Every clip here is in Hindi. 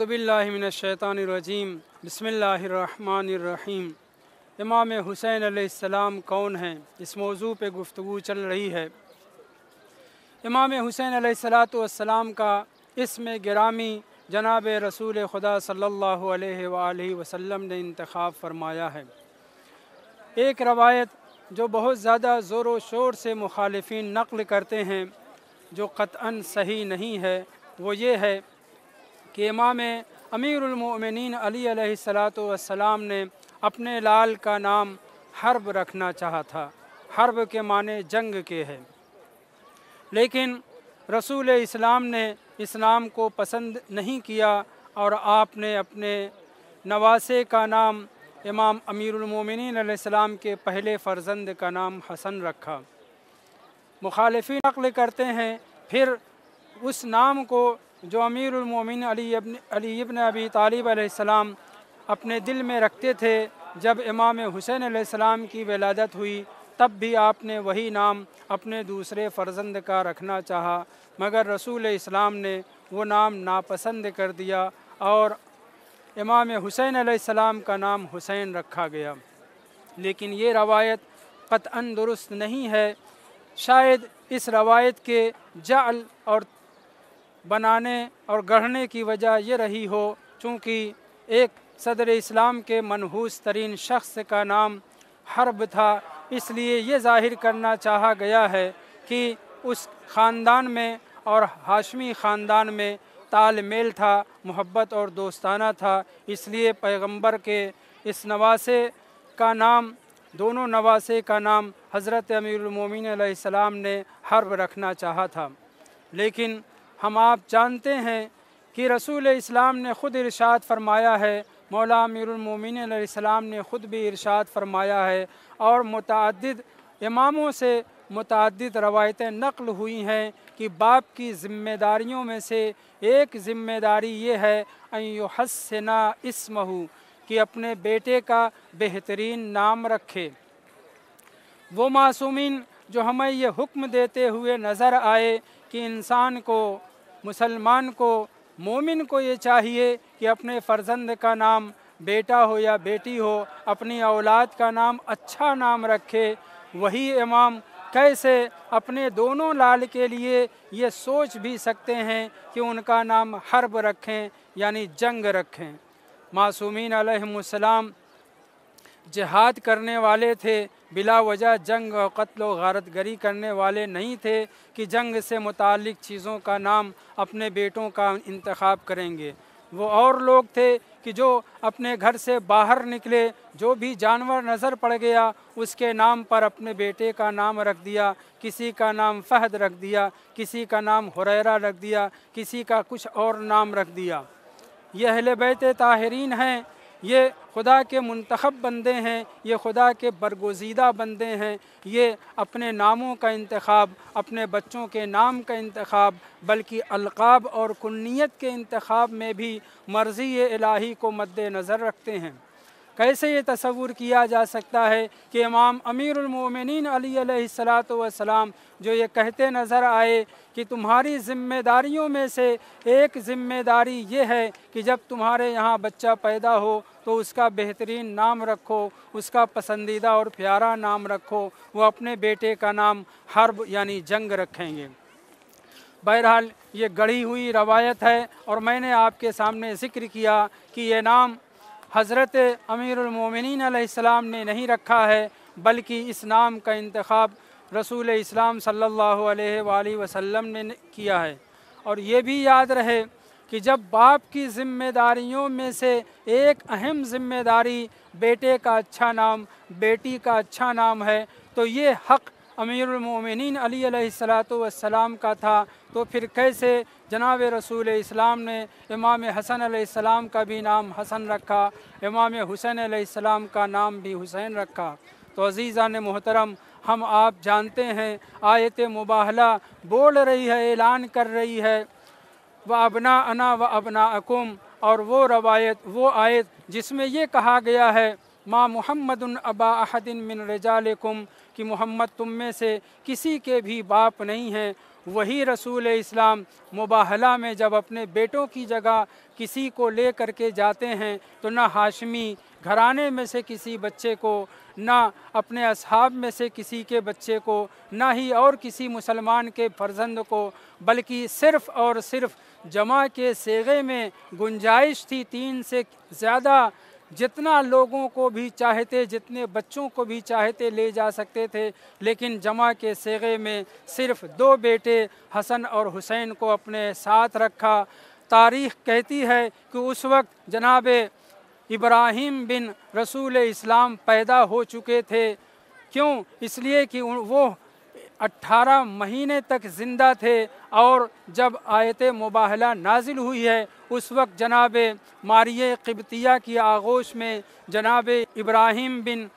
औज़ुबिल्लाहि मिनश्शैतानिर्रजीम बिस्मिल्लाहिर्रहमानिर्रहीम। इमाम हुसैन अलैहिस्सलाम कौन हैं, इस मौजू पे गुफ्तगू चल रही है। इमाम हुसैन अलैहिस्सलातु वस्सलाम का इसम गिरामी जनाब रसूल खुदा सल्लल्लाहु अलैहि वालैहि वसल्लम ने इंतखाब फरमाया है। एक रवायत जो बहुत ज़्यादा ज़ोर व शोर से मुखालिफिन नक़ल करते हैं, जो क़त्अन सही नहीं है, वो ये है कि इमाम अमीरुल मोमिनीन अली अलैहिस्सलातु वस्सलाम ने अपने लाल का नाम हर्ब रखना चाहा था। हर्ब के माने जंग के है, लेकिन रसूल इस्लाम ने इस नाम को पसंद नहीं किया और आपने अपने नवासे का नाम इमाम अमीरुल मोमिनीन अलैहिस्सलाम के पहले फ़र्जंद का नाम हसन रखा। मुखालिफिन नक़ल करते हैं फिर उस नाम को जो अमीरुल मोमिनीन अली इब्न अबी तालिब अलैहिस्सलाम अपने दिल में रखते थे, जब इमाम हुसैन अलैहिस्सलाम की विलादत हुई तब भी आपने वही नाम अपने दूसरे फ़र्जंद का रखना चाहा, मगर रसूल इस्लाम ने वो नाम नापसंद कर दिया और इमाम हुसैन अलैहिस्सलाम का नाम हुसैन रखा गया। लेकिन ये रवायत क़त्अन दुरुस्त नहीं है। शायद इस रवायत के जाल और बनाने और गढ़ने की वजह यह रही हो, चूँकि एक सदर इस्लाम के मनहूस तरीन शख्स का नाम हर्ब था, इसलिए ये ज़ाहिर करना चाहा गया है कि उस ख़ानदान में और हाशमी ख़ानदान में तालमेल था, मोहब्बत और दोस्ताना था। इसलिए पैगंबर के इस नवासे का नाम, दोनों नवासे का नाम हज़रत अमीरुल मोमिनीन अलैहिस्सलाम ने हर्ब रखना चाहा था। लेकिन हम आप जानते हैं कि रसूल इस्लाम ने ख़ुद इरशाद फरमाया है, मौला अमीरुल मोमिनीन अलैहिस्सलाम ने ख़ुद भी इरशाद फरमाया है और मुतअद्दिद इमामों से मुतअद्दिद रवायतें नक़ल हुई हैं कि बाप की ज़िम्मेदारियों में से एक ज़िम्मेदारी ये है अन युहस्सिना इस्महु, कि अपने बेटे का बेहतरीन नाम रखे। वो मासूमीन जो हमें ये हुक्म देते हुए नज़र आए कि इंसान को, मुसलमान को, मोमिन को ये चाहिए कि अपने फ़र्जंद का नाम, बेटा हो या बेटी हो, अपनी औलाद का नाम अच्छा नाम रखे, वही इमाम कैसे अपने दोनों लाल के लिए ये सोच भी सकते हैं कि उनका नाम हर्ब रखें, यानी जंग रखें। मासूमीन अलैहिमुस्सलाम जिहाद करने वाले थे, बिला वजह जंग और क़त्ल व गारतगरी करने वाले नहीं थे कि जंग से मुताल्लिक़ चीज़ों का नाम अपने बेटों का इंतखाब करेंगे। वो और लोग थे कि जो अपने घर से बाहर निकले, जो भी जानवर नज़र पड़ गया उसके नाम पर अपने बेटे का नाम रख दिया। किसी का नाम फ़हद रख दिया, किसी का नाम हुरैरा रख दिया, किसी का कुछ और नाम रख दिया। ये अहले बैत ताहिरीन हैं, ये खुदा के मुंतखब बंदे हैं, ये खुदा के बरगुज़ीदा बंदे हैं। ये अपने नामों का इंतखाब, अपने बच्चों के नाम का इंतखाब, बल्कि अलक़ाब और कुन्नियत के इंतखाब में भी मर्ज़ी इलाही को मद्देनज़र रखते हैं। कैसे ये तसव्वुर किया जा सकता है कि इमाम अमीरुल मोमिनीन अली अलैहिस्सलातु वस्सलाम जो ये कहते नज़र आए कि तुम्हारी ज़िम्मेदारियों में से एक ज़िम्मेदारी ये है कि जब तुम्हारे यहाँ बच्चा पैदा हो तो उसका बेहतरीन नाम रखो, उसका पसंदीदा और प्यारा नाम रखो, वो अपने बेटे का नाम हर्ब यानी जंग रखेंगे। बहरहाल ये गढ़ी हुई रवायत है और मैंने आपके सामने ज़िक्र किया कि ये नाम हज़रत अमीरुल मोमिनीन अलैहिस्सलाम ने नहीं रखा है, बल्कि इस नाम का इंतखाब रसूल इस्लाम सल्लल्लाहु अलैहि वसल्लम ने किया है। और ये भी याद रहे कि जब बाप की ज़िम्मेदारियों में से एक अहम ज़िम्मेदारी बेटे का अच्छा नाम, बेटी का अच्छा नाम है, तो ये हक़ अमीरुल मोमिनीन अली अलैहिस्सलातु वस्सलाम का था, तो फिर कैसे जनाब रसूल इस्लाम ने इमाम हसन अलैहिस्सलाम का भी नाम हसन रखा, इमाम हुसैन अलैहिस्सलाम का नाम भी हुसैन रखा। तो अज़ीज़ान मोहतरम, हम आप जानते हैं आयत मुबाहला बोल रही है, ऐलान कर रही है व अबना अना व अबना अकुम, और वो रवायत, वो आयत जिसमें ये कहा गया है मा मुहम्मदुन अबा अहदिन मिन रिजालिकुम, कि मोहम्मद तुम में से किसी के भी बाप नहीं हैं, वही रसूल इस्लाम मुबाहला में जब अपने बेटों की जगह किसी को ले करके जाते हैं तो ना हाशमी घराने में से किसी बच्चे को, ना अपने असहाब में से किसी के बच्चे को, ना ही और किसी मुसलमान के फर्जंद को, बल्कि सिर्फ़ और सिर्फ जमा के सेगे में गुंजाइश थी 3 से ज़्यादा, जितना लोगों को भी चाहते, जितने बच्चों को भी चाहते ले जा सकते थे, लेकिन जमा के सेगे में सिर्फ़ 2 बेटे हसन और हुसैन को अपने साथ रखा। तारीख़ कहती है कि उस वक्त जनाब इब्राहीम बिन रसूल इस्लाम पैदा हो चुके थे। क्यों? इसलिए कि वो 18 महीने तक ज़िंदा थे और जब आयत मुबाहला नाजिल हुई है उस वक्त जनाब मारिया क़िब्तिया की आगोश में जनाब इब्राहीम बिन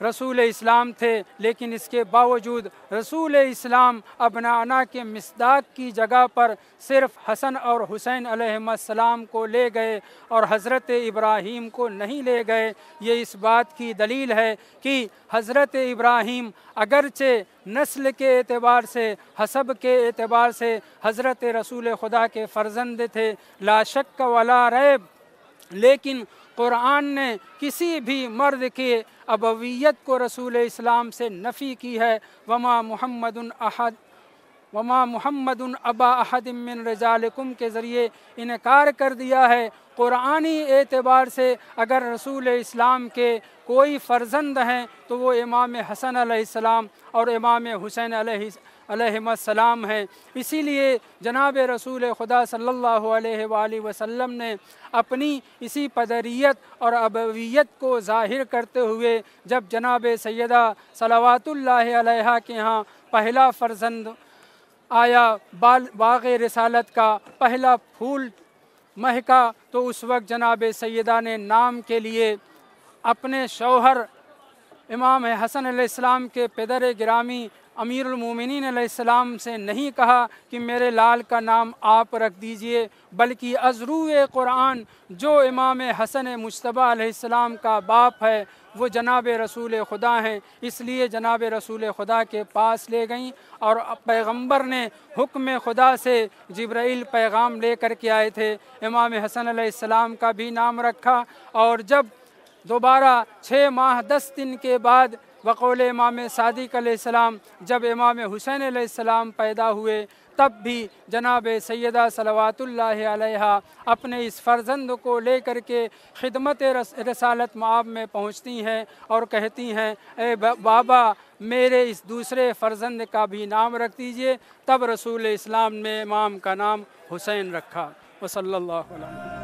रसूल इस्लाम थे, लेकिन इसके बावजूद रसूल इस्लाम अबनाना के मिस्दाक की जगह पर सिर्फ़ हसन और हुसैन अलैहिस्सलाम को ले गए और हज़रत इब्राहीम को नहीं ले गए। ये इस बात की दलील है कि हज़रत इब्राहीम अगरचे नस्ल के एतबार से, हसब के एतबार से हज़रत रसूल खुदा के फ़र्जंद थे, ला शक्क वला रैब, लेकिन क़ुरान ने किसी भी मर्द के अबवियत को रसूल इस्लाम से नफ़ी की है। वमा मुहम्मदुन अबा अहद मिन रिजालिकुम के ज़रिए इनकार कर दिया है। क़ुरानी एतबार से अगर रसूल इस्लाम के कोई फ़र्जंद हैं तो वो इमाम हसन अलैहिस्सलाम और इमाम हुसैन अलैहिस्सलाम हैं। इसीलिए जनाब रसूल खुदा सल्लल्लाहु अलैहि वसल्लम ने अपनी इसी पदरियत और अबवियत को ज़ाहिर करते हुए जब जनाब सैयदा सलावतुल्लाहि अलैहा के यहाँ पहला फ़र्जंद आया, बाग़ रिसालत का पहला फूल महका, तो उस वक्त जनाब सैयदा ने नाम के लिए अपने शौहर इमाम हसन अलैहिस्सलाम के पेदर गिरामी अमीरुल मोमिनीन अलैहिस्सलाम से नहीं कहा कि मेरे लाल का नाम आप रख दीजिए, बल्कि अज़रूए क़ुरान जो इमाम हसन मुज्तबा अलैहिस्सलाम का बाप है वो जनाब रसूल खुदा हैं। इसलिए जनाब रसूल खुदा के पास ले गईं और पैगंबर ने हुक्म खुदा से जिब्राइल पैगाम ले कर के आए थे। इमाम हसन अलैहिस्सलाम का भी नाम रखा और जब दोबारा 6 माह 10 दिन के बाद बक़ौल इमाम सादिक़ अलैहिस्सलाम जब इमाम हुसैन अलैहिस्सलाम पैदा हुए तब भी जनाब सैयदा सलावतुल्लाहि अलैहा अपने इस फ़र्जंद को ले कर के खिदमत रसालत माब में पहुँचती हैं और कहती हैं, ए बाबा मेरे इस दूसरे फ़र्जंद का भी नाम रख दीजिए। तब रसूल इस्लाम ने इमाम का नाम हुसैन रखा। वसल्लल्लाहु अलैहि वसल्लम।